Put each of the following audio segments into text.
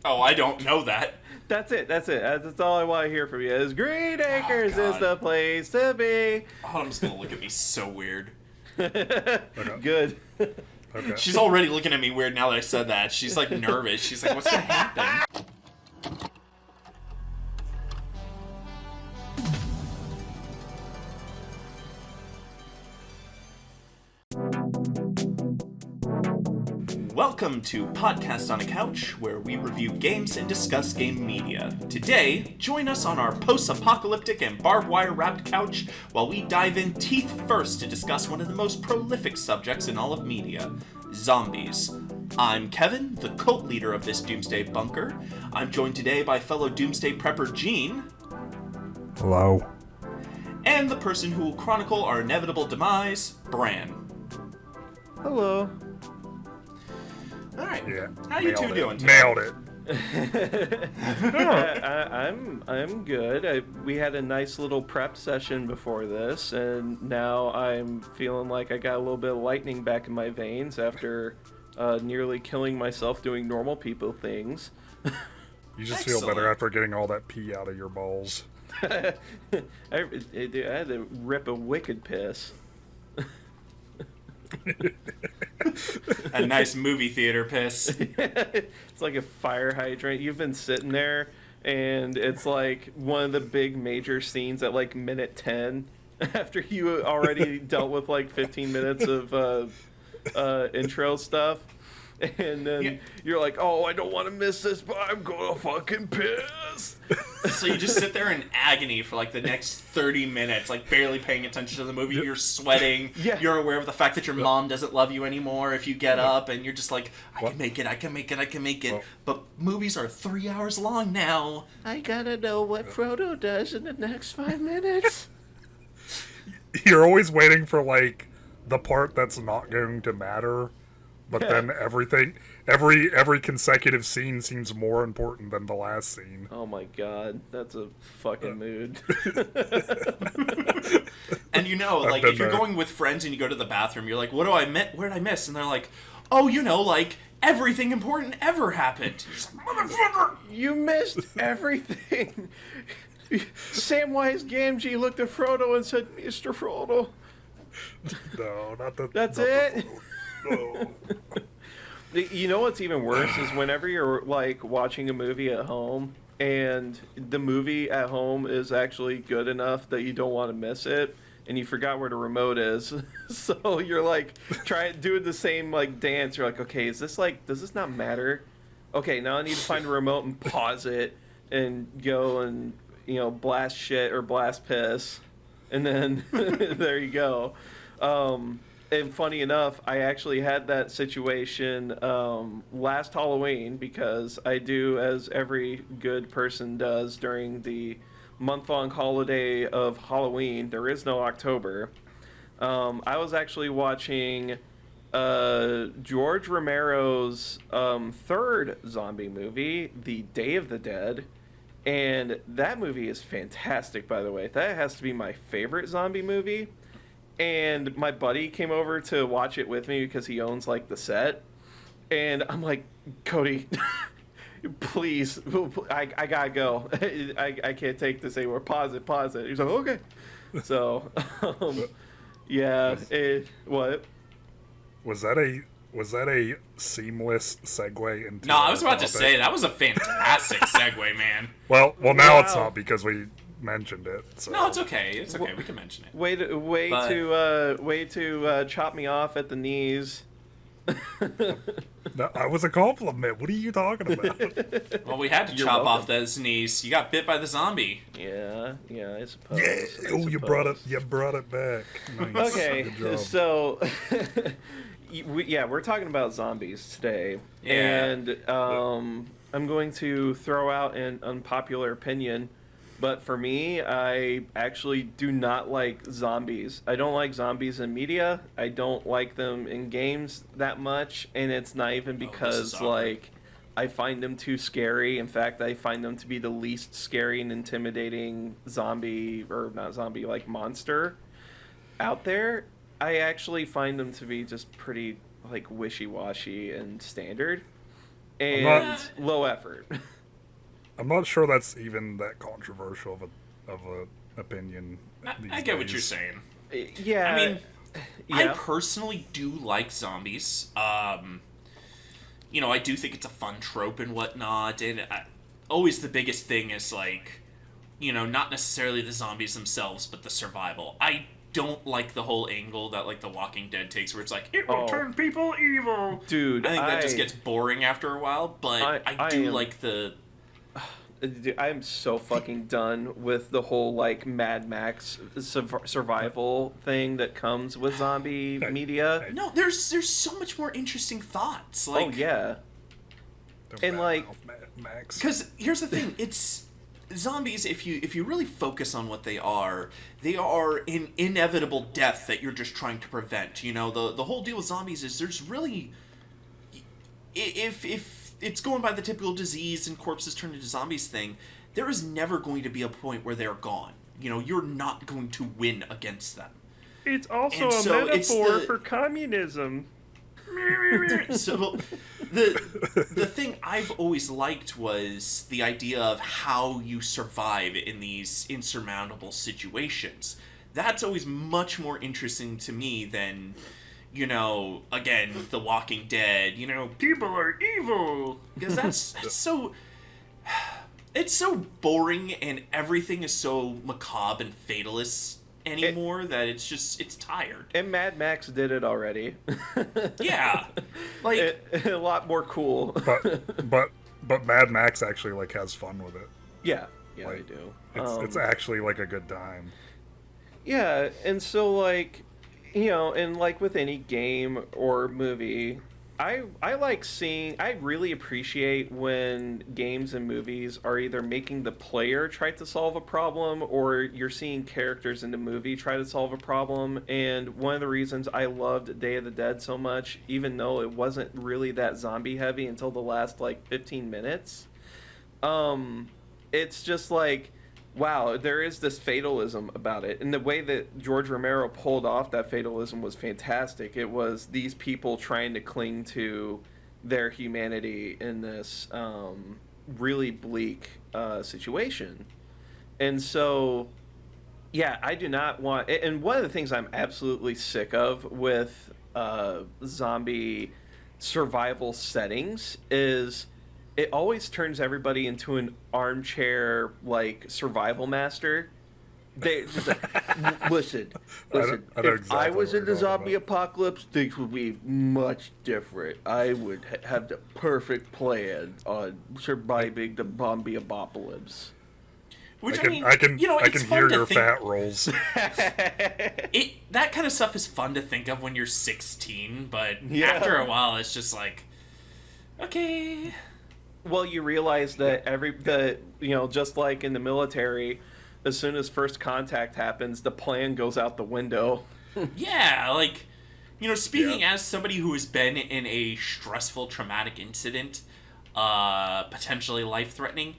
Oh, I don't know that. That's it. That's all I want to hear from you. Is Green Acres is God. the place to be. Autumn's gonna look at me so weird. Good. Okay. She's already looking at me weird now that I said that. She's like nervous. She's like, what's gonna happen? Welcome to Podcast on a Couch, where we review games and discuss game media. Today, join us on our post-apocalyptic and barbed wire wrapped couch while we dive in teeth first to discuss one of the most prolific subjects in all of media, zombies. I'm Kevin, the cult leader of this doomsday bunker. I'm joined today by fellow doomsday prepper Jeanne. Hello. And the person who will chronicle our inevitable demise, Bran. Hello. Alright, Yeah. how you two doing today? Nailed it. I'm good. We had a nice little prep session before this, and now I'm feeling like I got a little bit of lightning back in my veins after nearly killing myself doing normal people things. You just feel better after getting all that pee out of your balls. I had to rip a wicked piss. A nice movie theater piss. It's like a fire hydrant. You've been sitting there, and it's like one of the big major scenes at like minute 10 after you already dealt with like 15 minutes of intro stuff. And then you're like, oh, I don't want to miss this, but I'm gonna fucking piss. So you just sit there in agony for like the next 30 minutes, like barely paying attention to the movie. You're sweating. Yeah. You're aware of the fact that your mom doesn't love you anymore if you get up, and you're just like, I can make it. Well- But movies are 3 hours long now. I gotta know what Frodo does in the next 5 minutes. You're always waiting for, like, the part that's not going to matter. But then every consecutive scene seems more important than the last scene. Oh my god, that's a fucking mood. And you know, like, if you're going with friends and you go to the bathroom, you're like, what do I miss? Where did I miss? And they're like, oh, you know, like, everything important ever happened. Motherfucker! You missed everything. Samwise Gamgee looked at Frodo and said, Mr. Frodo. No, not the. That's not it? The, no. You know what's even worse is whenever you're like watching a movie at home and the movie at home is actually good enough that you don't want to miss it and you forgot where the remote is. So you're like doing the same like dance. You're like, okay, is this like, does this not matter? Okay, now I need to find a remote and pause it and go and, you know, blast shit or blast piss. And then there you go. And funny enough, I actually had that situation last Halloween because I do, as every good person does during the month-long holiday of Halloween. There is no October. I was actually watching George Romero's third zombie movie, The Day of the Dead. And that movie is fantastic, by the way. That has to be my favorite zombie movie. And my buddy came over to watch it with me because he owns like the set. And I'm like, Cody, please, I gotta go. I can't take this anymore. Pause it. He's like, okay. So, yeah. What? Was that a seamless segue into? No, I was about to topic? say, that was a fantastic segue, man. Well, now it's Wow. not because we mentioned it. So. No, it's okay. It's okay. We can mention it. Way to chop me off at the knees. That was a compliment. What are you talking about? Well, we had to You're chop off welcome. those knees. You got bit by the zombie. Yeah, I suppose. Yeah. I Oh, you brought it. suppose. You brought it back. Nice. Okay, Good job. so we're talking about zombies today, Yeah. and I'm going to throw out an unpopular opinion, but for me, I actually do not like zombies. I don't like zombies in media. I don't like them in games that much, and it's not even this is because awkward. like I find them too scary. In fact, I find them to be the least scary and intimidating zombie, or not zombie, like monster out there. I actually find them to be just pretty like wishy-washy and standard. and low effort. I'm not sure that's even that controversial of a opinion. I get what you're saying. Yeah. I mean, I yeah. personally do like zombies. You know, I do think it's a fun trope and whatnot, and always the biggest thing is, like, you know, not necessarily the zombies themselves, but the survival. I don't like the whole angle that, like, The Walking Dead takes, where it's like, it will turn people evil. Dude, I think that just gets boring after a while, but I do like the... Dude, I'm so fucking done with the whole, like, Mad Max survival thing that comes with zombie media. No, there's so much more interesting thoughts. Like, oh, yeah. And, like... Max. Because here's the thing, it's... Zombies, if you really focus on what they are an inevitable death that you're just trying to prevent. You know, the whole deal with zombies is there's really... If it's going by the typical disease and corpses turned into zombies thing, there is never going to be a point where they're gone. You know, you're not going to win against them. It's also a metaphor for communism. So the thing I've always liked was the idea of how you survive in these insurmountable situations. That's always much more interesting to me than... You know, again, The Walking Dead, you know, people are evil. Because that's so... It's so boring and everything is so macabre and fatalist anymore that it's tired. And Mad Max did it already. Yeah. Like... a lot more cool. But Mad Max actually, like, has fun with it. Yeah, like, they do. It's actually, like, a good time. Yeah, and so, like... You know, and like with any game or movie, I like seeing... I really appreciate when games and movies are either making the player try to solve a problem or you're seeing characters in the movie try to solve a problem. And one of the reasons I loved Day of the Dead so much, even though it wasn't really that zombie heavy until the last, like, 15 minutes, it's just like... Wow, there is this fatalism about it. And the way that George Romero pulled off that fatalism was fantastic. It was these people trying to cling to their humanity in this really bleak situation. And so, yeah, I do not want... And one of the things I'm absolutely sick of with zombie survival settings is... It always turns everybody into an armchair, like, survival master. They just like, listen. I know If exactly I was what in the you're talking zombie about. apocalypse, things would be much different. I would have the perfect plan on surviving the zombie apocalypse. Which, I can you know, I it's can fun hear to your think... fat rolls. That kind of stuff is fun to think of when you're 16, but Yeah. after a while, it's just like, okay... Well, you realize that you know, just like in the military, as soon as first contact happens, the plan goes out the window. Yeah, like, you know, speaking as somebody who has been in a stressful, traumatic incident, potentially life-threatening,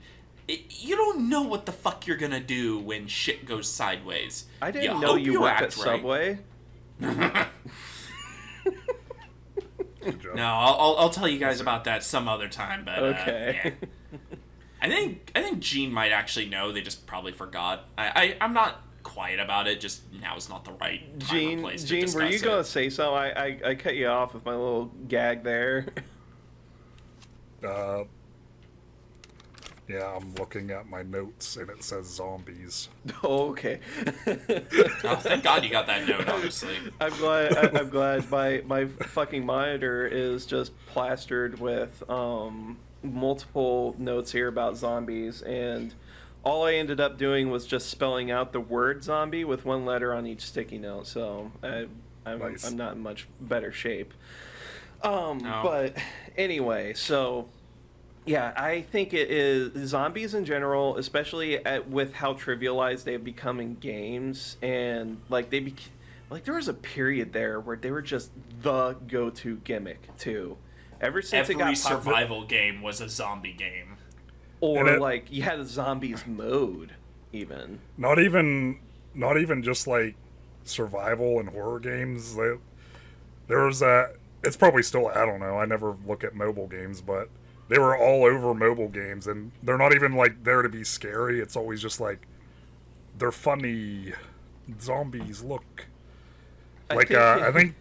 you don't know what the fuck you're gonna do when shit goes sideways. I didn't know you worked at Subway. No, I'll tell you guys about that some other time. But Okay. Yeah. I think Jeanne might actually know. They just probably forgot. I'm not quiet about it. Just now is not the right time or place to Jeanne, discuss were you it. gonna say something? I cut you off with my little gag there. Yeah, I'm looking at my notes and it says zombies. Oh, okay. Oh, thank God you got that note. Honestly, I'm glad my fucking monitor is just plastered with multiple notes here about zombies, and all I ended up doing was just spelling out the word zombie with one letter on each sticky note. So Nice. I'm not in much better shape. No. But anyway, so. Yeah, I think it is zombies in general, especially with how trivialized they've become in games, and like like there was a period there where they were just the go-to gimmick too. Ever since every it got survival game was a zombie game. or like you had a zombies mode, even. Not even just like survival and horror games. There was that. It's probably still, I don't know. I never look at mobile games, but they were all over mobile games, and they're not even like there to be scary. It's always just like they're funny zombies. Look, I think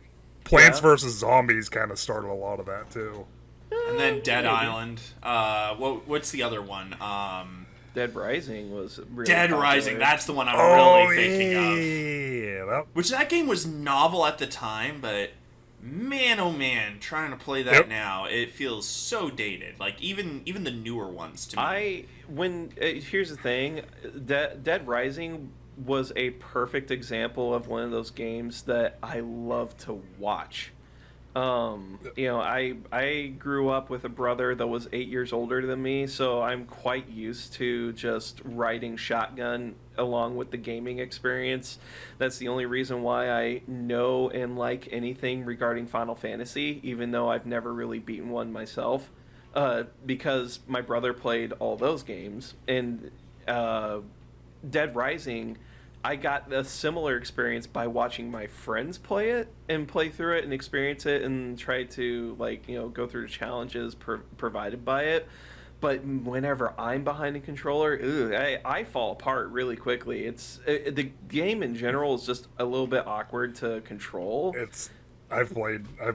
Plants Yeah. vs Zombies kind of started a lot of that too. And then Dead Maybe. Island. What's the other one? Dead Rising was really Dead popular. Rising. That's the one I'm Oh really thinking of. yeah, That game was novel at the time, but man, oh man, trying to play that Yep. now, it feels so dated. Like even the newer ones to me. Here's the thing, Dead Rising was a perfect example of one of those games that I love to watch. I grew up with a brother that was 8 years older than me, so I'm quite used to just riding shotgun along with the gaming experience. That's the only reason why I know and like anything regarding Final Fantasy, even though I've never really beaten one myself, because my brother played all those games. And Dead Rising, I got a similar experience by watching my friends play it and play through it and experience it and try to go through the challenges provided by it. But whenever I'm behind a controller, I fall apart really quickly. The game in general is just a little bit awkward to control. I've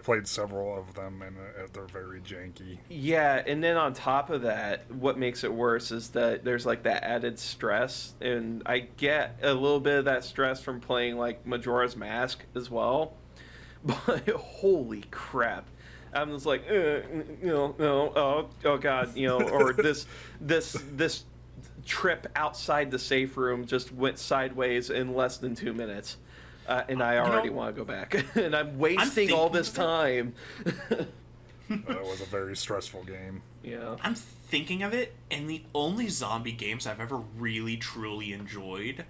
played several of them, and they're very janky. Yeah, and then on top of that, what makes it worse is that there's like that added stress, and I get a little bit of that stress from playing like Majora's Mask as well. But holy crap. I'm just like, no, oh god, or this trip outside the safe room just went sideways in less than 2 minutes. And I already want to go back. And I'm wasting all this time. That was a very stressful game. Yeah. I'm thinking of it, and the only zombie games I've ever really truly enjoyed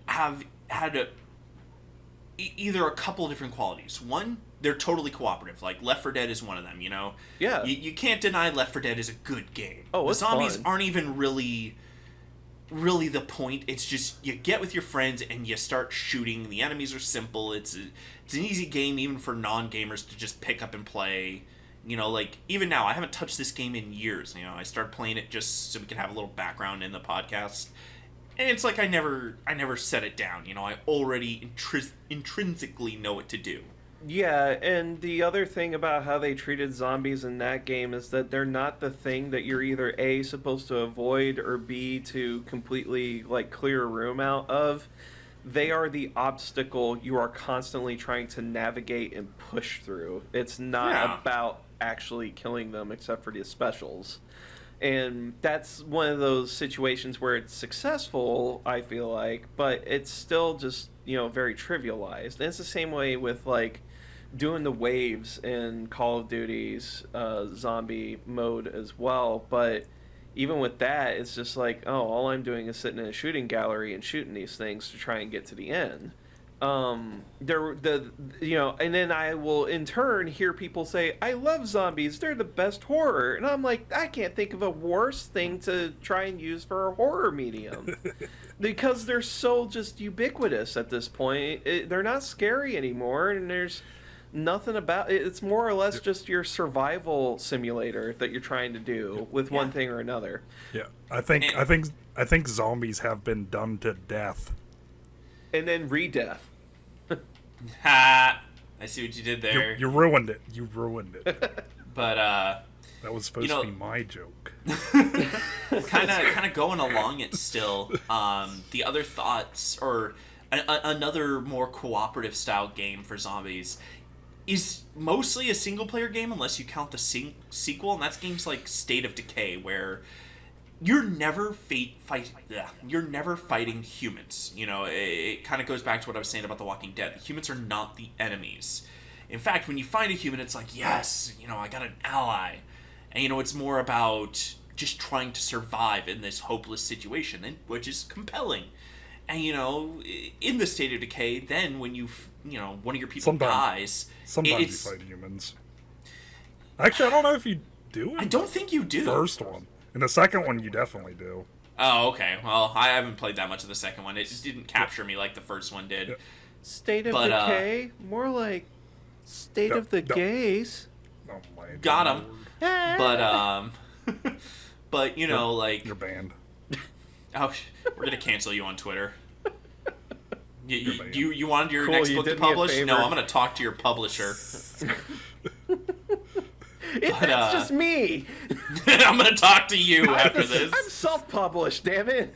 have had either a couple of different qualities. One, they're totally cooperative. Like Left 4 Dead is one of them. Yeah. You can't deny Left 4 Dead is a good game. Oh, the it's zombies fun. aren't even really the point. It's just you get with your friends and you start shooting. The enemies are simple. It's an easy game even for non-gamers to just pick up and play. Like even now I haven't touched this game in years. I started playing it just so we can have a little background in the podcast. And it's like I never set it down. I already intrinsically know what to do. Yeah, and the other thing about how they treated zombies in that game is that they're not the thing that you're either A, supposed to avoid, or B, to completely clear a room out of. They are the obstacle you are constantly trying to navigate and push through. It's not about actually killing them, except for the specials. And that's one of those situations where it's successful, I feel like, but it's still just, very trivialized. And it's the same way with, doing the waves in Call of Duty's zombie mode as well. But even with that, it's just all I'm doing is sitting in a shooting gallery and shooting these things to try and get to the end. And then I will in turn hear people say, I love zombies, they're the best horror. And I'm like, I can't think of a worse thing to try and use for a horror medium. Because they're so just ubiquitous at this point. They're not scary anymore, and there's nothing about it. It's more or less just your survival simulator that you're trying to do with one thing or another. Yeah, I think zombies have been done to death. And then re-death. Ha! I see what you did there. You ruined it. You ruined it. But That was supposed to be my joke. kind of going along it still. The other thoughts, or another more cooperative style game for zombies, is mostly a single player game unless you count the sequel, and that's games like State of Decay, where you're never you're never fighting humans. It kind of goes back to what I was saying about The Walking Dead. The humans are not the enemies. In fact, when you find a human, it's like, yes, I got an ally. And, it's more about just trying to survive in this hopeless situation, which is compelling. And, in the State of Decay, then when one of your people dies... Sometimes you fight humans. Actually, I don't know if you do. I don't think you do. First one. In the second one, you definitely do. Oh, okay. Well, I haven't played that much of the second one. It just didn't capture me like the first one did. Yeah. State of Decay? More like State of the Gays. Oh my Got God. him. But, But, you know, like... You're banned. Oh, we're going to cancel you on Twitter. You wanted your Cool, next you book to did me a publish? favor. No, I'm going to talk to your publisher. That's just me. I'm going to talk to you after this. I'm self-published, damn it.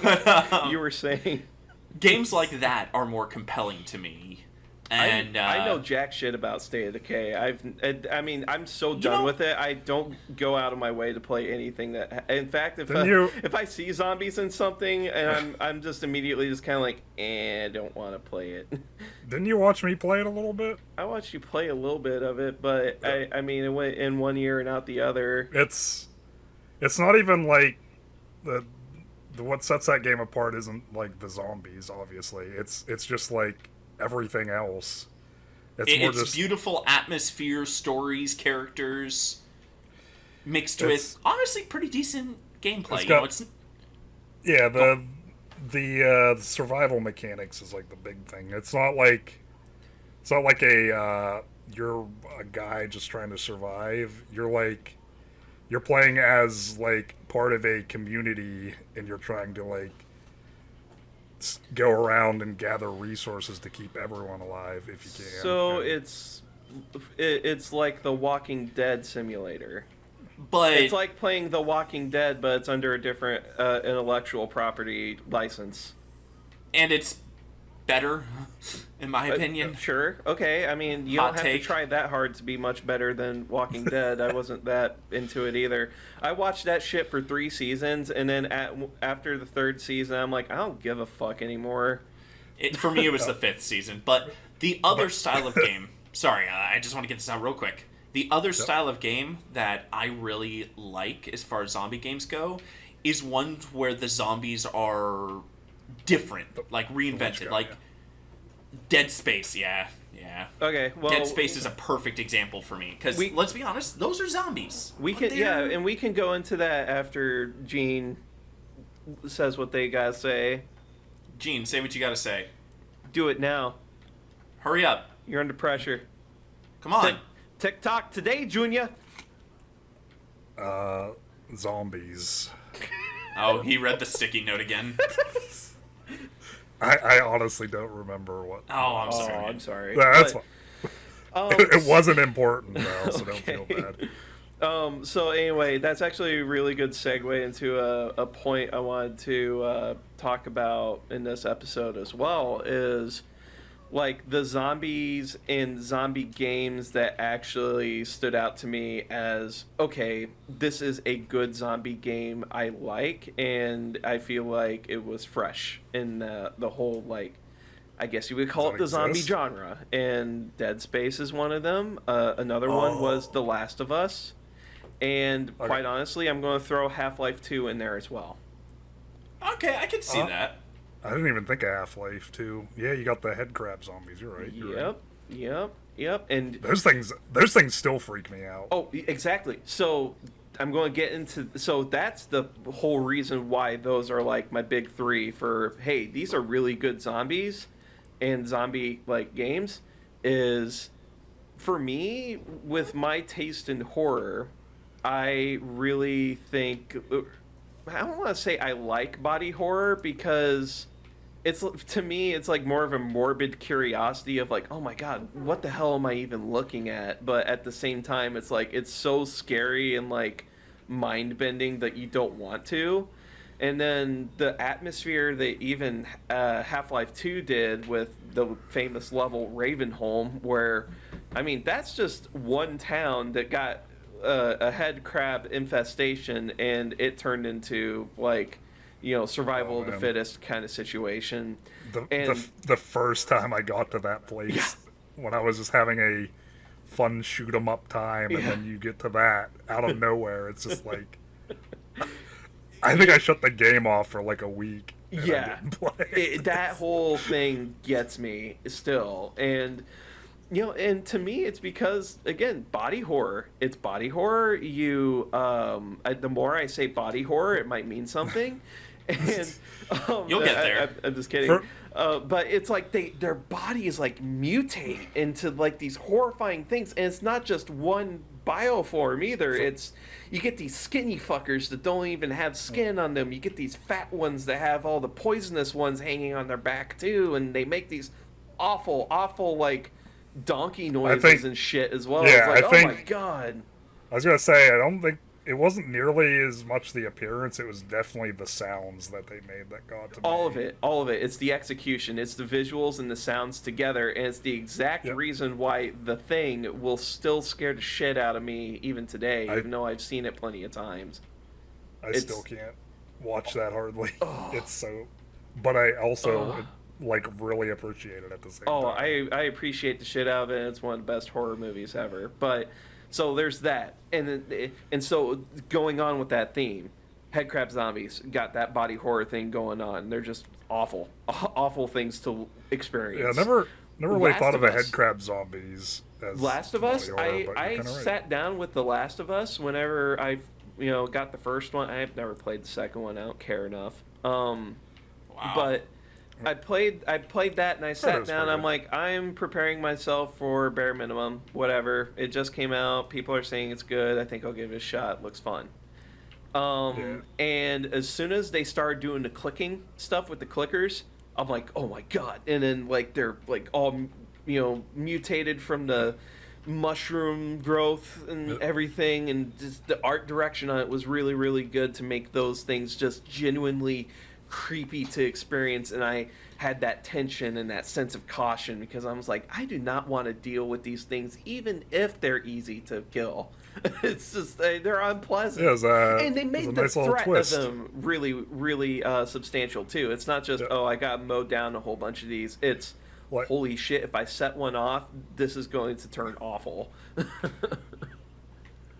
But, You were saying... games like that are more compelling to me. And I know jack shit about State of Decay. I'm so done with it. I don't go out of my way to play anything that. In fact, if I see zombies in something, and I'm just immediately just kind of like, I don't want to play it. Didn't you watch me play it a little bit? I watched you play a little bit of it, but I mean, it went in one ear and out the other. It's not even like what sets that game apart isn't like the zombies. Obviously, it's just like everything else. It's beautiful atmosphere, stories, characters, mixed with honestly pretty decent gameplay. The survival mechanics is like the big thing. It's not like you're a guy just trying to survive. You're playing as like part of a community, and you're trying to like go around and gather resources to keep everyone alive if you can. So it's like the Walking Dead simulator. But it's like playing The Walking Dead, but it's under a different intellectual property license. And it's better, in my opinion. Sure. Okay. I mean, you don't have to try that hard to be much better than Walking Dead. I wasn't that into it either. I watched that shit for 3 seasons, and then after the 3rd season, I'm like, I don't give a fuck anymore. For me, it was the 5th season. But the other style of game... Sorry, I just want to get this out real quick. The other style of game that I really like, as far as zombie games go, is one where the zombies are different, like reinvented, like Dead Space. Yeah. Okay, well, Dead Space is a perfect example for me because let's be honest, those are zombies. We can, and we can go into that after Jeanne says what they gotta say. Jeanne, say what you gotta say. Do it now. Hurry up. You're under pressure. Come on. TikTok today, Junior. Zombies. Oh, he read the sticky note again. I honestly don't remember what. Oh, I'm sorry. I'm sorry. That's fine. It wasn't important though, so don't feel bad. So anyway, that's actually a really good segue into a point I wanted to talk about in this episode as well, is like the zombies in zombie games that actually stood out to me as, okay, this is a good zombie game I like, and I feel like it was fresh in the whole, like, I guess you would call it the zombie genre. And Dead Space is one of them. Another one was The Last of Us. And quite honestly, I'm going to throw Half-Life 2 in there as well. Okay, I can see that. I didn't even think of Half-Life 2. Yeah, you got the head crab zombies. You're right. Yep. And those things still freak me out. Oh, exactly. So I'm going to get into... So that's the whole reason why those are like my big 3 for, hey, these are really good zombies and zombie like games, is for me, with my taste in horror, I really think... I don't want to say I like body horror, because it's, to me, it's like more of a morbid curiosity of like, oh my god, what the hell am I even looking at? But at the same time, it's like, it's so scary and like mind-bending that you don't want to. And then the atmosphere that even Half-Life 2 did with the famous level Ravenholm, where, I mean, that's just one town that got a head crab infestation, and it turned into like, you know, survival of the fittest kind of situation. The first time I got to that place, when I was just having a fun shoot 'em up time, and then you get to that out of nowhere, it's just like, I think I shut the game off for like a week. Yeah, that whole thing gets me still. And you know, and to me, it's because, again, body horror. It's body horror. The more I say body horror, it might mean something. And You'll get there. I'm just kidding. But it's like their bodies like mutate into like these horrifying things, and it's not just one bioform either. It's you get these skinny fuckers that don't even have skin on them. You get these fat ones that have all the poisonous ones hanging on their back too, and they make these awful like donkey noises and shit as well. Yeah, it's like, I oh my god. I was gonna say, I don't think it wasn't nearly as much the appearance. It was definitely the sounds that they made that got to me. All of it. It's the execution. It's the visuals and the sounds together, and it's the exact reason why The Thing will still scare the shit out of me even today, even though I've seen it plenty of times. I still can't watch that hardly. It's so... But I also, like, really appreciate it at the same time. I appreciate the shit out of it. It's one of the best horror movies ever. But... So there's that, and so going on with that theme, headcrab zombies got that body horror thing going on. They're just awful things to experience. Yeah, never really thought of a headcrab zombies as Last of Us. Horror, I sat down with The Last of Us whenever I got the first one. I've never played the second one. I don't care enough. Wow. But I played that, and I sat down. I'm like, I'm preparing myself for bare minimum. Whatever. It just came out. People are saying it's good. I think I'll give it a shot. It looks fun. And as soon as they started doing the clicking stuff with the clickers, I'm like, oh my god. And then like they're like all mutated from the mushroom growth and everything, and just the art direction on it was really, really good to make those things just genuinely creepy to experience. And I had that tension and that sense of caution because I was like, I do not want to deal with these things even if they're easy to kill. It's just they're unpleasant. And they made the threat of them really, really substantial too. It's not just I got mowed down a whole bunch of these. It's holy shit, if I set one off, this is going to turn awful.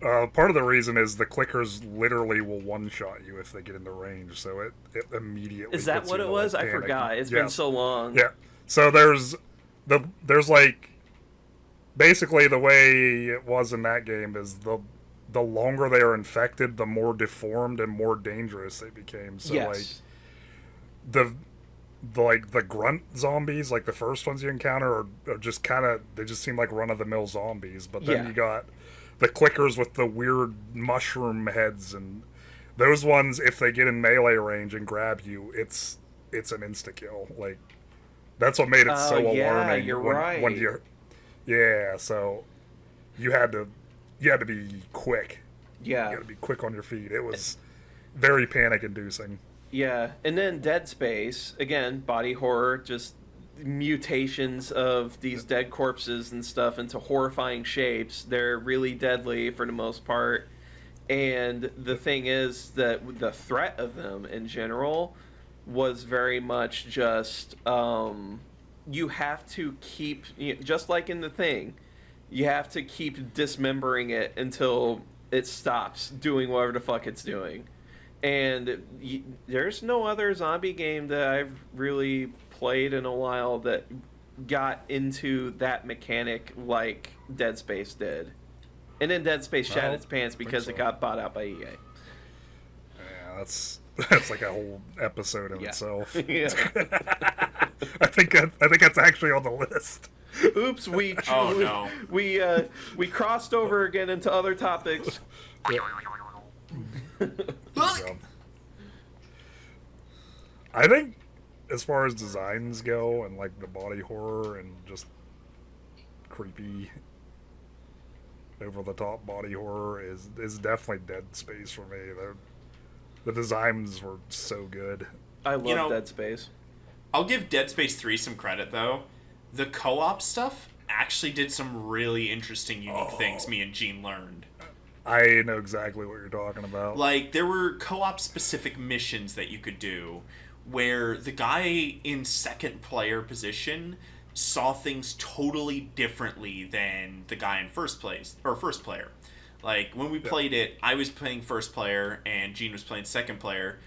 Part of the reason is the clickers literally will one-shot you if they get into range, so it immediately Is that what it was? I forgot. It's been so long. Yeah. So there's like basically the way it was in that game is the longer they are infected, the more deformed and more dangerous they became. So like the grunt zombies, like the first ones you encounter, are just they just seem like run-of-the-mill zombies, but then you got the clickers with the weird mushroom heads, and those ones, if they get in melee range and grab you, it's an insta-kill. Like, that's what made it so alarming. You're right. When so you had to be quick. Yeah. You had to be quick on your feet. It was very panic-inducing. Yeah, and then Dead Space, again, body horror, just mutations of these dead corpses and stuff into horrifying shapes. They're really deadly for the most part, and the thing is that the threat of them in general was very much just you have to keep, just like in The Thing, you have to keep dismembering it until it stops doing whatever the fuck it's doing. And there's no other zombie game that I've really played in a while that got into that mechanic like Dead Space did. And then Dead Space shat its pants because it got bought out by EA. Yeah, that's like a whole episode in itself. Yeah. I think that's actually on the list. Oops, we crossed over again into other topics. I think as far as designs go and like the body horror and just creepy over the top body horror is definitely Dead Space for me. The designs were so good. I love Dead Space. I'll give Dead Space 3 some credit though. The co-op stuff actually did some really interesting, unique things me and Jeanne learned. I know exactly what you're talking about. Like, there were co-op specific missions that you could do where the guy in second player position saw things totally differently than the guy in first player. Like, when we played it, I was playing first player and Jeanne was playing second player,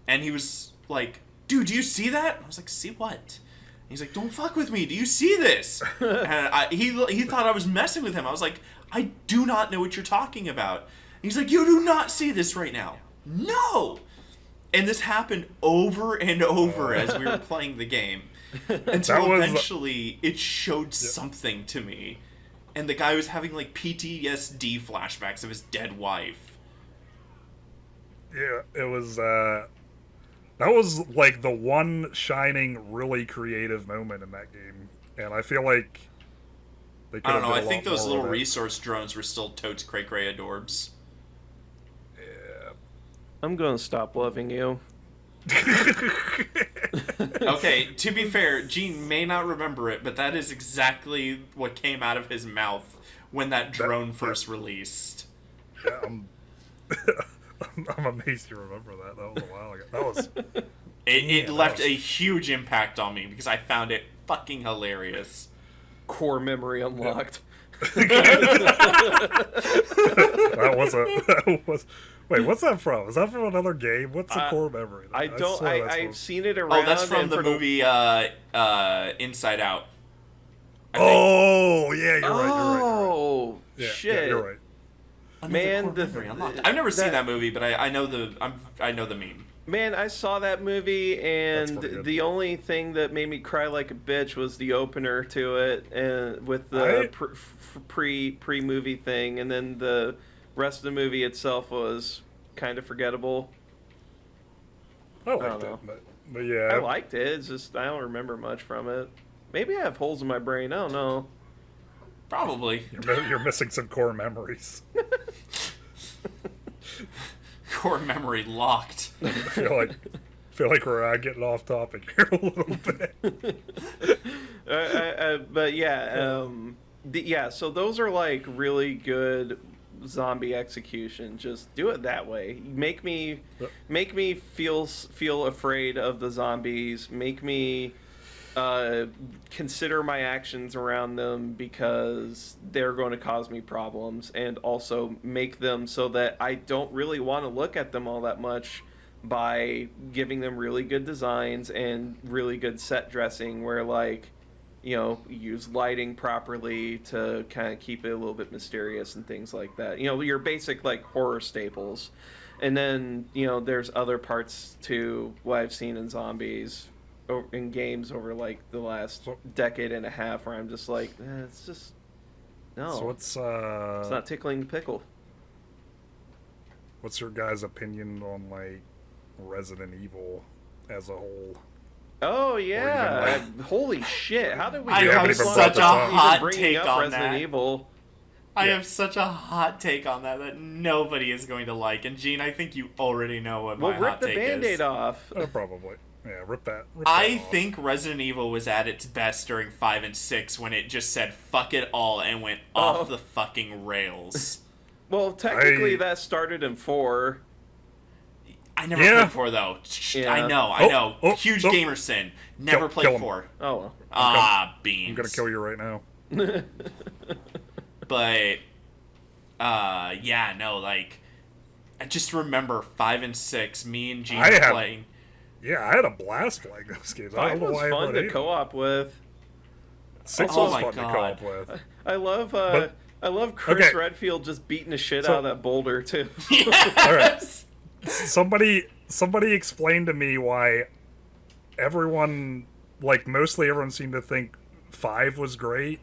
and he was like, dude, do you see that? I was like, see what? He's like, don't fuck with me. Do you see this? And he thought I was messing with him. I was like, I do not know what you're talking about. And he's like, you do not see this right now. No! And this happened over and over as we were playing the game. Until eventually it showed something to me. And the guy was having like PTSD flashbacks of his dead wife. Yeah, it was, that was like the one shining, really creative moment in that game. And I feel like they could I don't know, I did a think lot those more little with it. resource drones were still totes cray-cray adorbs. Yeah. I'm gonna stop loving you. Okay, to be fair, Jeanne may not remember it, but that is exactly what came out of his mouth when that drone first released. Yeah, I'm amazed you remember that. That was a while ago. That was... It left a huge impact on me because I found it fucking hilarious. Core memory unlocked. That was... Wait, what's that from? Is that from another game? What's the core memory? I don't. I've seen it around. Oh, that's from the movie Inside Out. Oh, yeah, you're right. Oh, Yeah, shit! Yeah, you're right. Man, I've never seen that movie, but I know the meme. Man, I saw that movie, and the only thing that made me cry like a bitch was the opener to it, and with the pre-movie thing, and then the rest of the movie itself was kind of forgettable. I liked it, but yeah. I liked it. It's just I don't remember much from it. Maybe I have holes in my brain. I don't know. Probably. You're missing some core memories. Core memory locked. I feel like we're getting off topic here a little bit. But yeah, so those are like really good zombie execution. Just do it that way. Make me feel afraid of the zombies. Make me consider my actions around them because they're going to cause me problems, and also make them so that I don't really want to look at them all that much by giving them really good designs and really good set dressing where, like, you know, use lighting properly to kind of keep it a little bit mysterious and things like that. You know, your basic, like, horror staples. And then, you know, there's other parts to what I've seen in zombies in games over, like, the last decade and a half where I'm just like, it's just... No. So what's it's not tickling the pickle. What's your guys' opinion on, like, Resident Evil as a whole? Oh yeah! Holy shit! How did we? I have such a hot take on Resident that. Evil. I have such a hot take on that nobody is going to like. And Jeanne, I think you already know what my hot take is. Rip the Band-Aid off. Probably. Yeah, rip that I off. think Resident Evil was at its best during 5 and 6 when it just said fuck it all and went off the fucking rails. Well, technically that started in 4. I never played 4 though. Yeah. I know. Huge gamer sin. Never played 4. Oh. Beans. I'm gonna kill you right now. But, like, I just remember 5 and 6, me and Jeanne playing. Yeah, I had a blast playing those games. I don't know why was fun to co-op with. 6 was fun to co-op with. I love Chris Redfield just beating the shit out of that boulder too. Yes! All right. Somebody explained to me why everyone, like, mostly everyone seemed to think 5 was great,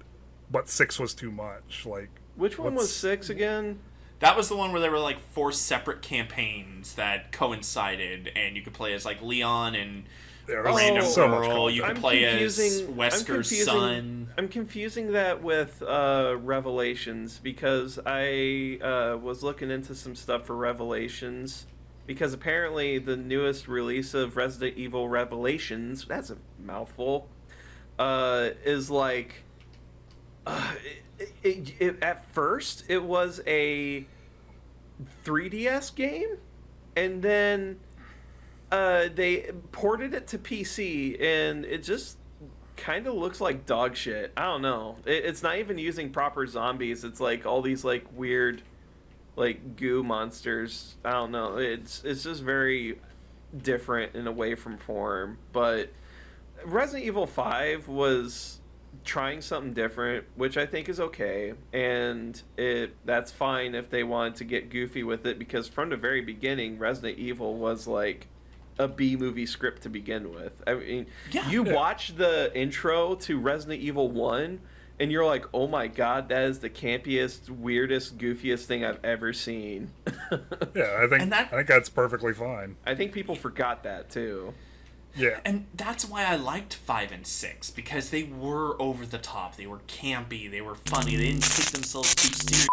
but 6 was too much. Like, which one was 6 again? That was the one where there were, like, 4 separate campaigns that coincided, and you could play as, like, Leon and random girl. You could play as Wesker's son. I'm confusing that with Revelations, because I was looking into some stuff for Revelations, because apparently the newest release of Resident Evil Revelations, that's a mouthful, is like... at first, it was a 3DS game, and then they ported it to PC, and it just kind of looks like dog shit. I don't know. It's not even using proper zombies. It's like all these like weird, like goo monsters. I don't know. It's just very different and away from form. But Resident Evil 5 was trying something different, which I think is okay, and that's fine if they wanted to get goofy with it, because from the very beginning Resident Evil was like a B movie script to begin with. I mean, Yeah. you watch the intro to Resident Evil 1 and you're like, "Oh my god, that is the campiest, weirdest, goofiest thing I've ever seen." Yeah, I think that's perfectly fine. I think people forgot that too. Yeah. And that's why I liked 5 and 6, because they were over the top, they were campy, they were funny, they didn't take themselves too seriously.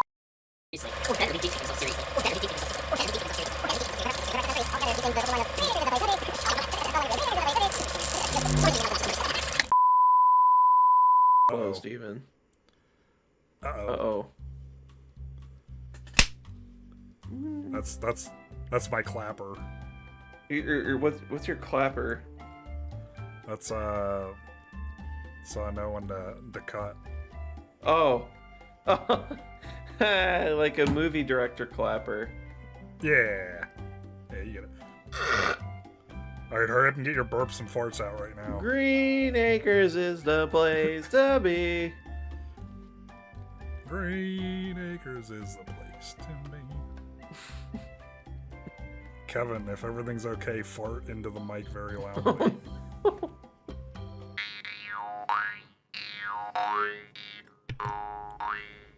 Hello, Steven. Uh-oh. Uh-oh. That's my clapper. What's your clapper? That's so I know when to cut. Oh. Like a movie director clapper. Yeah. Yeah, you get it. Alright, hurry up and get your burps and farts out right now. Green Acres is the place to be. Green Acres is the place to be. Kevin, if everything's okay, fart into the mic very loudly.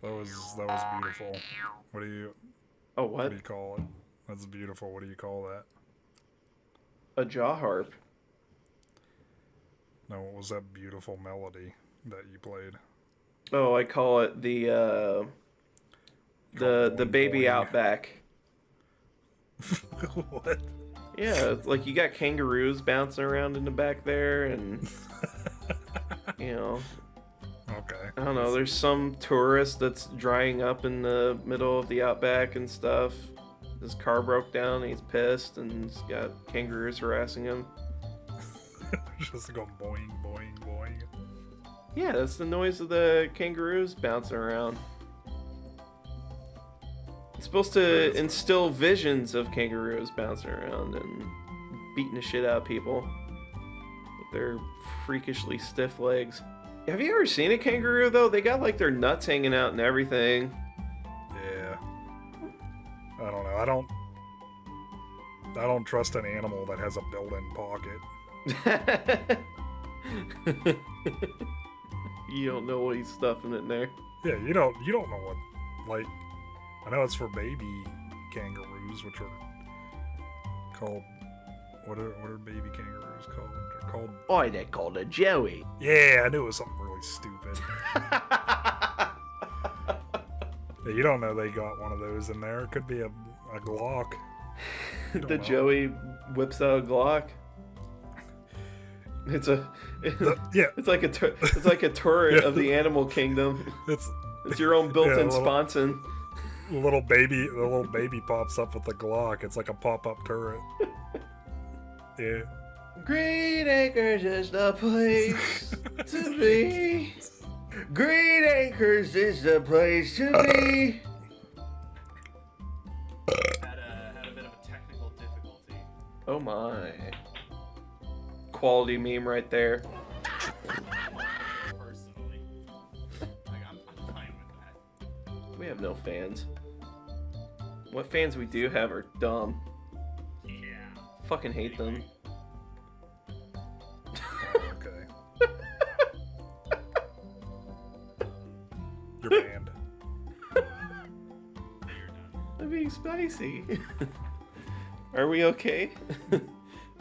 That was beautiful. What do you What do you call it? That's beautiful. What do you call that? A jaw harp. No, what was that beautiful melody that you played? Oh, I call it the baby boing. outback. What? Yeah, it's like you got kangaroos bouncing around in the back there, and you know, Okay. I don't know. There's some tourist that's drying up in the middle of the outback and stuff. His car broke down. And he's pissed, and he's got kangaroos harassing him. Just go boing, boing, boing. Yeah, that's the noise of the kangaroos bouncing around. It's supposed to instill visions of kangaroos bouncing around and beating the shit out of people with their freakishly stiff legs. Have you ever seen a kangaroo, though? They got, like, their nuts hanging out and everything. Yeah. I don't know. I don't trust an animal that has a built-in pocket. You don't know what he's stuffing in there. Yeah, you don't know what, like, I know it's for baby kangaroos, which are called, what are baby kangaroos called? They're called... Oh, they're called a joey. Yeah, I knew it was something really stupid. Yeah, you don't know they got one of those in there. It could be a Glock. The Joey whips out a Glock. It's like a turret of the animal kingdom. It's your own built-in sponson. The little baby pops up with the Glock. It's like a pop-up turret. Yeah. Green Acres is the place to be. Green Acres is the place to be. Had a bit of a technical difficulty. Oh my. Quality meme right there. Personally, I'm fine with that. We have no fans. What fans we do have are dumb. Yeah. Fucking hate them. Okay. You're banned. I'm being spicy. Are we okay?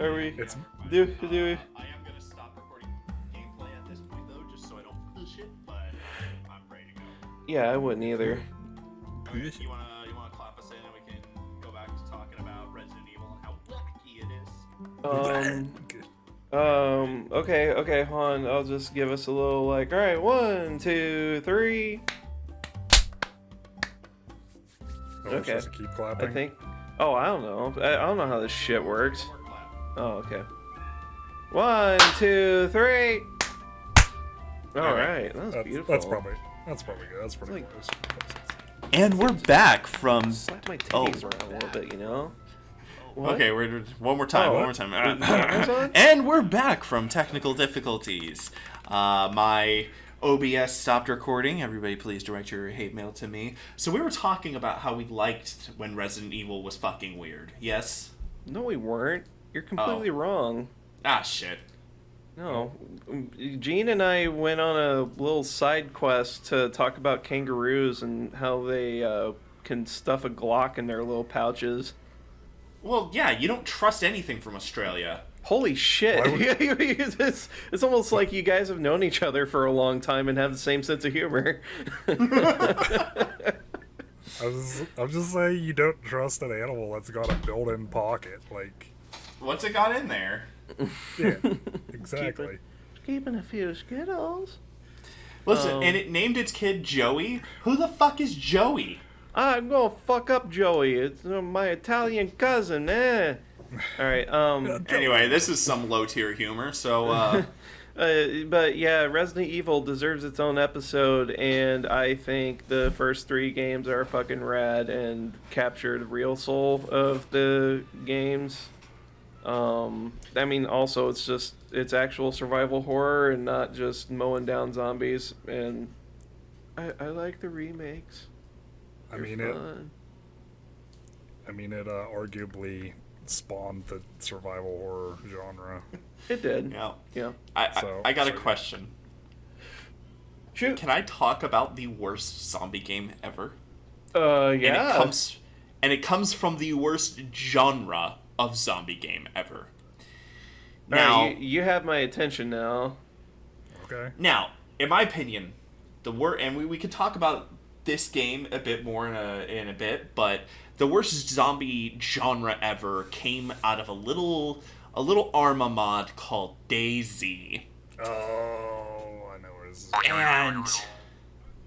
Are we? It's Do I am gonna stop recording gameplay at this point though, just so I don't push it. But I'm ready to go. Yeah, I wouldn't either. Okay, you wanna clap us in and we can go back to talking about Resident Evil and how wacky it is. Okay, hon. I'll just give us a little like, all right, 1, 2, 3. we're Okay. supposed to keep clapping. I think. Oh, I don't know. I don't know how this shit works. More clap. Oh, okay. 1, 2, 3. All right, that was beautiful. That's probably good. That's pretty It's close. And we're back from. Slap my titties around a little bit, you know. What? Okay, we're one more time. Amazon? And we're back from technical difficulties. My OBS stopped recording. Everybody, please direct your hate mail to me. So we were talking about how we liked when Resident Evil was fucking weird. Yes. No, we weren't. You're completely wrong. Ah, shit. No. Jeanne and I went on a little side quest to talk about kangaroos and how they can stuff a Glock in their little pouches. Well, yeah, you don't trust anything from Australia. Holy shit. It's almost like you guys have known each other for a long time and have the same sense of humor. I'm just saying you don't trust an animal that's got a built-in pocket. Like, What's it got in there? yeah, exactly. Keeping a few Skittles. Listen, and it named its kid Joey? Who the fuck is Joey? I'm gonna fuck up Joey. It's my Italian cousin, eh? Alright, Anyway, this is some low-tier humor, so, but yeah, Resident Evil deserves its own episode, and I think the first 3 games are fucking rad and capture the real soul of the games. I mean, also, it's actual survival horror and not just mowing down zombies, and I like the remakes. I mean, it arguably spawned the survival horror genre. It did. Yeah. So, I got a question. Shoot. Can I talk about the worst zombie game ever? Yeah. And it comes from the worst genre of zombie game ever. Now, you have my attention now. Okay. Now, in my opinion, and we could talk about this game a bit more in a bit, but the worst zombie genre ever came out of a little Arma mod called DayZ. Oh, I know where this is. And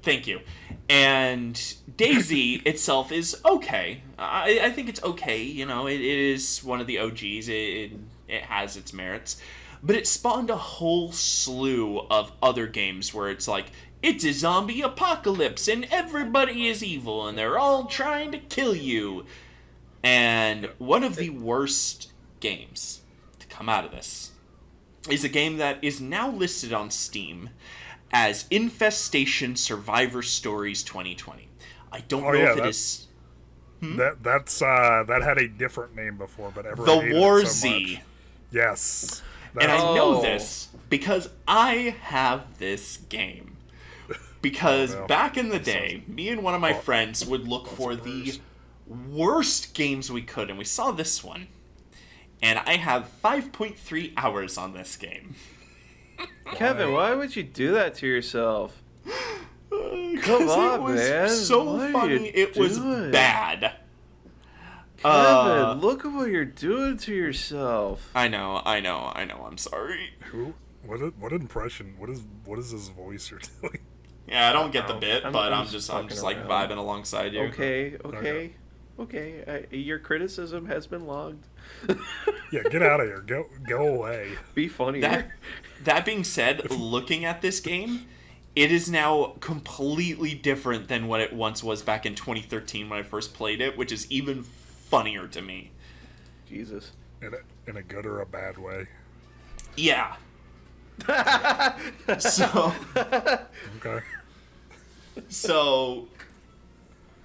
thank you. And DayZ itself is okay. I think it's okay. You know, it is one of the OGs. It has its merits. But it spawned a whole slew of other games where it's like, it's a zombie apocalypse and everybody is evil and they're all trying to kill you. And one of the worst games to come out of this is a game that is now listed on Steam as Infestation Survivor Stories 2020. I don't know if it is... That had a different name before, but everyone The hated War it so Z. much. Yes. And I know this because I have this game. Because back in the day, me and one of my friends would look for the worst games we could, and we saw this one. And I have 5.3 hours on this game. Kevin, why would you do that to yourself? Come on, it was man. so What are funny, you it was doing? bad. Kevin, look at what you're doing to yourself. I know, I'm sorry. Who? What impression? What is this voice you're doing? Yeah, I don't get the bit, I'm but I'm just fucking like around. vibing alongside you. Okay. Your criticism has been logged. Yeah, get out of here. Go away. Be funnier. That being said, looking at this game, it is now completely different than what it once was back in 2013 when I first played it, which is even funnier to me. Jesus. In a good or a bad way. Yeah. So. Okay. So.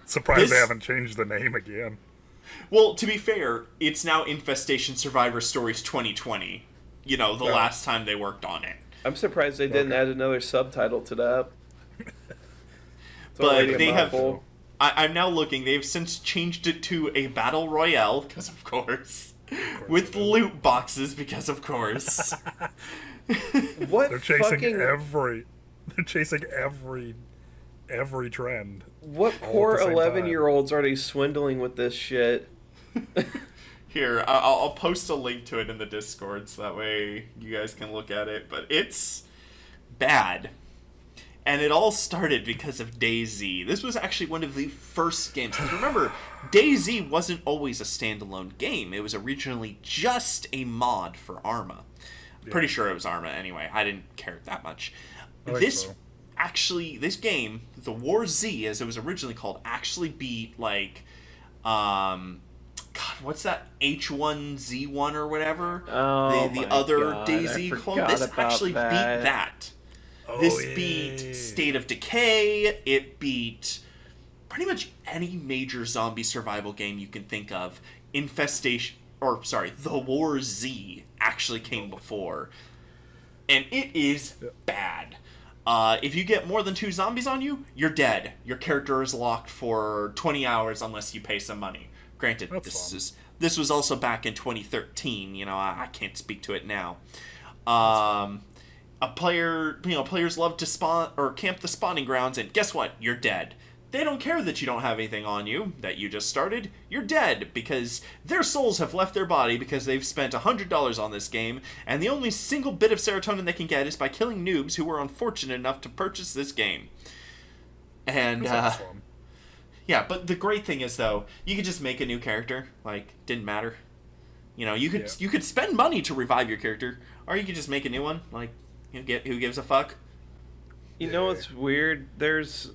Surprised they haven't changed the name again. Well, to be fair, it's now Infestation Survivor Stories 2020. You know, the last time they worked on it. I'm surprised they didn't add another subtitle to that. But they have... I'm now looking. They've since changed it to a Battle Royale, because of course. With loot boxes, because of course. What They're chasing fucking... They're chasing every trend. What all poor at the same 11-year-olds are they swindling with this shit? Here, I'll post a link to it in the Discord so that way you guys can look at it. But it's bad. And it all started because of DayZ. This was actually one of the first games. Because remember, DayZ wasn't always a standalone game. It was originally just a mod for Arma. Yeah. Pretty sure it was Arma anyway. I didn't care that much. This game, the War Z, as it was originally called, actually beat, like, God, what's that? H1Z1 or whatever? Oh, the other DayZ clone? This actually beat that. This beat State of Decay. It beat pretty much any major zombie survival game you can think of. Infestation. The War Z actually came before. And it is bad. If you get more than 2 zombies on you, you're dead. Your character is locked for 20 hours unless you pay some money. Granted, this was also back in 2013. You know, I can't speak to it now. Players love to spawn or camp the spawning grounds, and guess what? You're dead. They don't care that you don't have anything on you, that you just started. You're dead, because their souls have left their body because they've spent $100 on this game, and the only single bit of serotonin they can get is by killing noobs who were unfortunate enough to purchase this game. And, yeah, but the great thing is, though, you could just make a new character. Like, didn't matter. You know, you could spend money to revive your character, or you could just make a new one. Like, who gives a fuck? You know what's weird? There's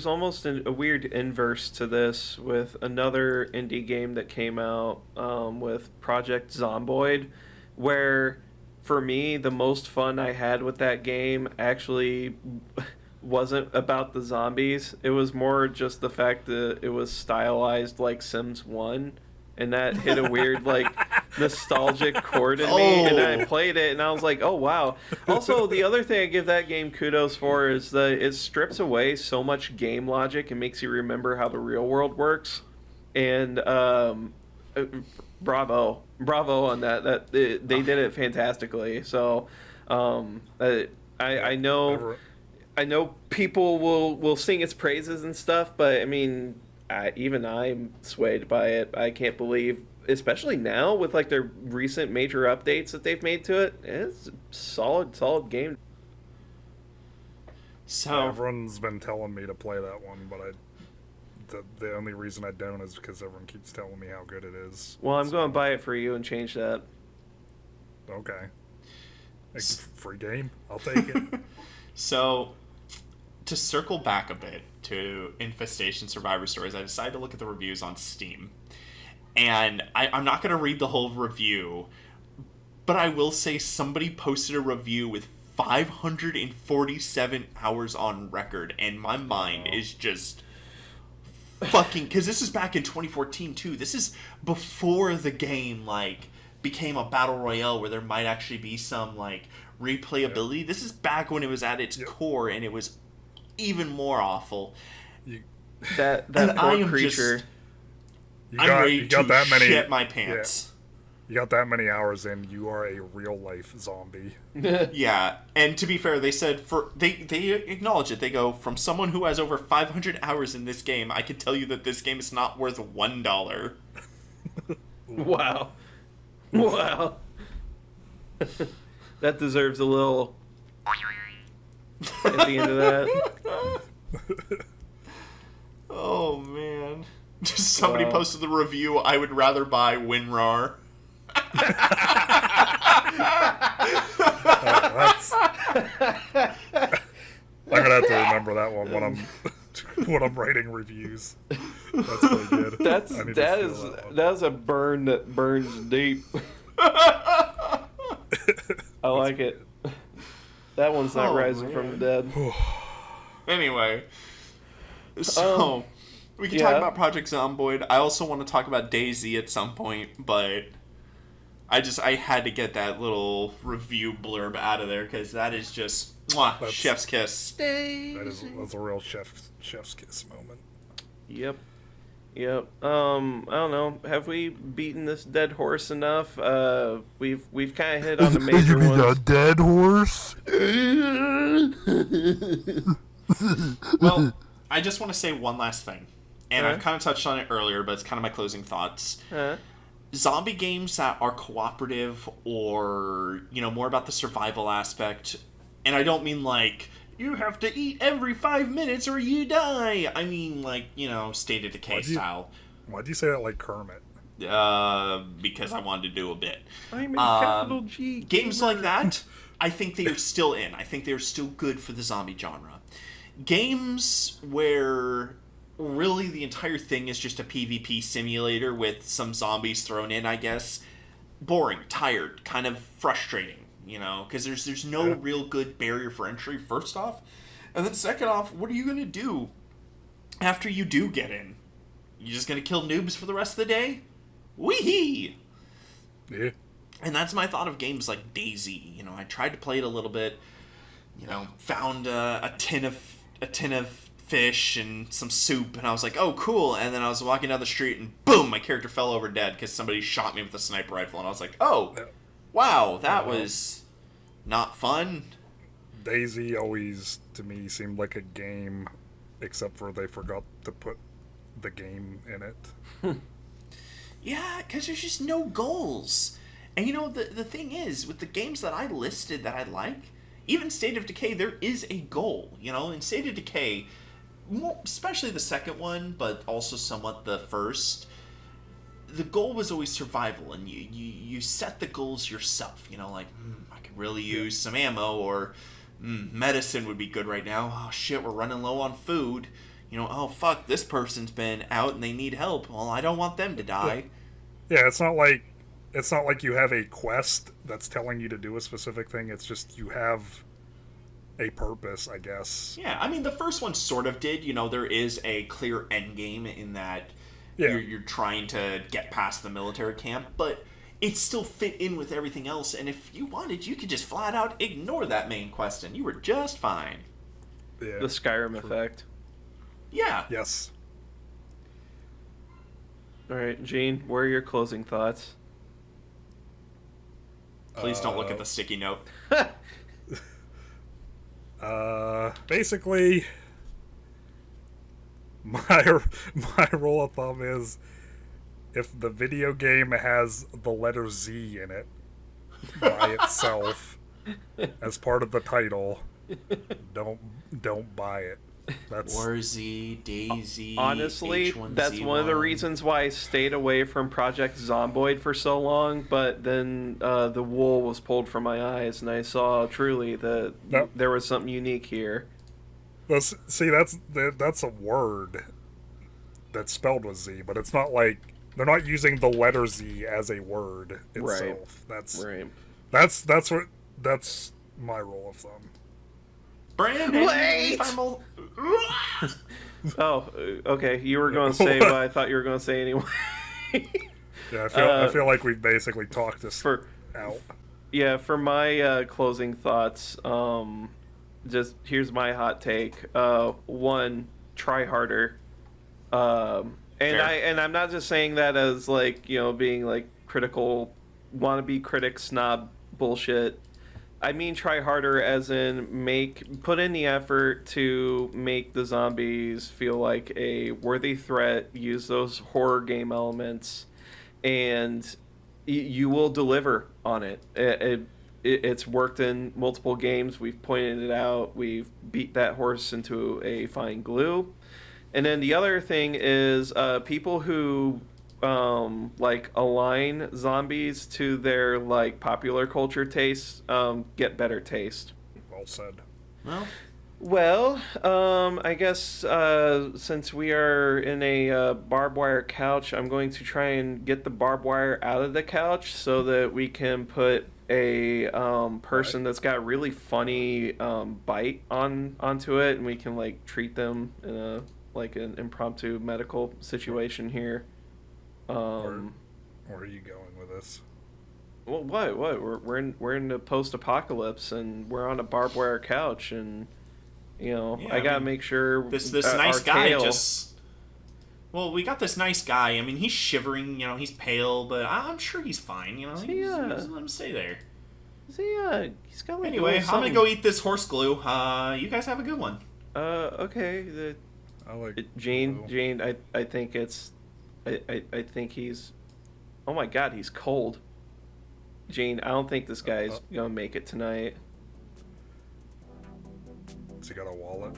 almost a weird inverse to this with another indie game that came out with Project Zomboid, where for me the most fun I had with that game actually wasn't about the zombies. It was more just the fact that it was stylized like Sims 1. And that hit a weird, like, nostalgic chord in me. And I played it, and I was like, oh, wow. Also, the other thing I give that game kudos for is that it strips away so much game logic and makes you remember how the real world works. And bravo on that. They did it fantastically. So I know people will sing its praises and stuff, but, I mean... even I'm swayed by it. I can't believe, especially now with like their recent major updates that they've made to it. It's a solid game. So everyone's been telling me to play that one, but the only reason I don't is because everyone keeps telling me how good it is. Well, I'm going to buy it for you and change that. Okay. Free game. I'll take it. So, to circle back a bit to Infestation Survivor Stories, I decided to look at the reviews on Steam. And I'm not going to read the whole review, but I will say somebody posted a review with 547 hours on record, and my mind is just fucking... Because this is back in 2014, too. This is before the game, like, became a battle royale where there might actually be some, like, replayability. This is back when it was at its core, and it was even more awful. That poor creature. I'm ready to shit my pants. You got that many hours in, you are a real life zombie. Yeah, and to be fair, they said they acknowledge it. They go, from someone who has over 500 hours in this game, I can tell you that this game is not worth $1. Wow. Wow. That deserves a little at the end of that. Oh man. Just somebody posted the review, I would rather buy WinRAR. I'm gonna have to remember that one when I'm writing reviews. That's really good. That's a burn that burns deep. I like it. That one's not rising from the dead. Anyway, so we can talk about Project Zomboid. I also want to talk about DayZ at some point, but I had to get that little review blurb out of there because that is just chef's kiss. That's a real chef's kiss moment. Yep. I don't know. Have we beaten this dead horse enough? We've kind of hit on the major ones. You mean a dead horse? Well, I just want to say one last thing, and I've kind of touched on it earlier, but it's kind of my closing thoughts. Zombie games that are cooperative or, more about the survival aspect, and I don't mean like, you have to eat every 5 minutes or you die. I mean, like, State of Decay style. Why'd you say that like Kermit? Because I wanted to do a bit. I'm a capital G. Games like that, I think they are still in. I think they are still good for the zombie genre. Games where really the entire thing is just a PvP simulator with some zombies thrown in, I guess. Boring, tired, kind of frustrating, because there's no real good barrier for entry, first off. And then second off, what are you going to do after you do get in? You just going to kill noobs for the rest of the day? Wee-hee! Yeah. And that's my thought of games like DayZ. You know, I tried to play it a little bit. You know, found a tin of fish and some soup, and I was like, oh, cool. And then I was walking down the street, and boom, my character fell over dead because somebody shot me with a sniper rifle, and I was like, oh, wow, that was not fun. DayZ always, to me, seemed like a game, except for they forgot to put the game in it. Yeah, because there's just no goals. And you know, the thing is, with the games that I listed that I like, even State of Decay, there is a goal. You know, in State of Decay, especially the second one, but also somewhat the first, the goal was always survival, and you set the goals yourself. You know, like, I could really use some ammo, or medicine would be good right now. Oh shit, we're running low on food. You know, oh fuck, this person's been out and they need help. Well, I don't want them to die. Yeah, it's not like you have a quest that's telling you to do a specific thing. It's just you have a purpose, I guess. Yeah, I mean, the first one sort of did. You know, there is a clear end game in that you're trying to get past the military camp, but it still fit in with everything else. And if you wanted, you could just flat out ignore that main quest, and you were just fine. Yeah, the Skyrim effect. Yeah. Yes. All right, Jeanne, what are your closing thoughts? Please don't look at the sticky note. Basically, my rule of thumb is, if the video game has the letter Z in it by itself as part of the title, don't buy it. That's Warzy, DayZ, honestly, H1Z1. that's one of the reasons why I stayed away from Project Zomboid for so long. But then the wool was pulled from my eyes, and I saw truly that there was something unique here. See, that's a word that's spelled with Z, but it's not like they're not using the letter Z as a word itself. Right. That's my rule of thumb. Bran, wait! Oh, okay. You were going to say what I thought you were going to say anyway. Yeah, I feel like we've basically talked this out. Yeah, for my closing thoughts, just here's my hot take. One, try harder. And I'm not just saying that as like, you know, being like critical, wannabe critic snob bullshit. I mean try harder as in put in the effort to make the zombies feel like a worthy threat, use those horror game elements, and you will deliver on it. It's worked in multiple games. We've pointed it out. We've beat that horse into a fine glue. And then the other thing is people who like align zombies to their like popular culture tastes get better taste. Well said. Well, I guess since we are in a barbed wire couch, I'm going to try and get the barbed wire out of the couch so that we can put a person that's got really funny bite onto it, and we can like treat them in a like an impromptu medical situation here. Where are you going with this? Well, what? We're in the post-apocalypse, and we're on a barbed wire couch, and you know, Yeah, I gotta make sure this nice guy tail... just. Well, we got this nice guy. I mean, he's shivering. You know, he's pale, but I'm sure he's fine. You know, let him stay there. He's got like anyway, I'm gonna go eat this horse glue. You guys have a good one. Okay. I like Jeanne, I think it's. I think he's... Oh my god, he's cold. Jeanne, I don't think this guy's gonna make it tonight. Has he got a wallet?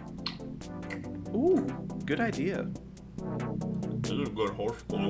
Ooh, good idea. This is a good horse glue.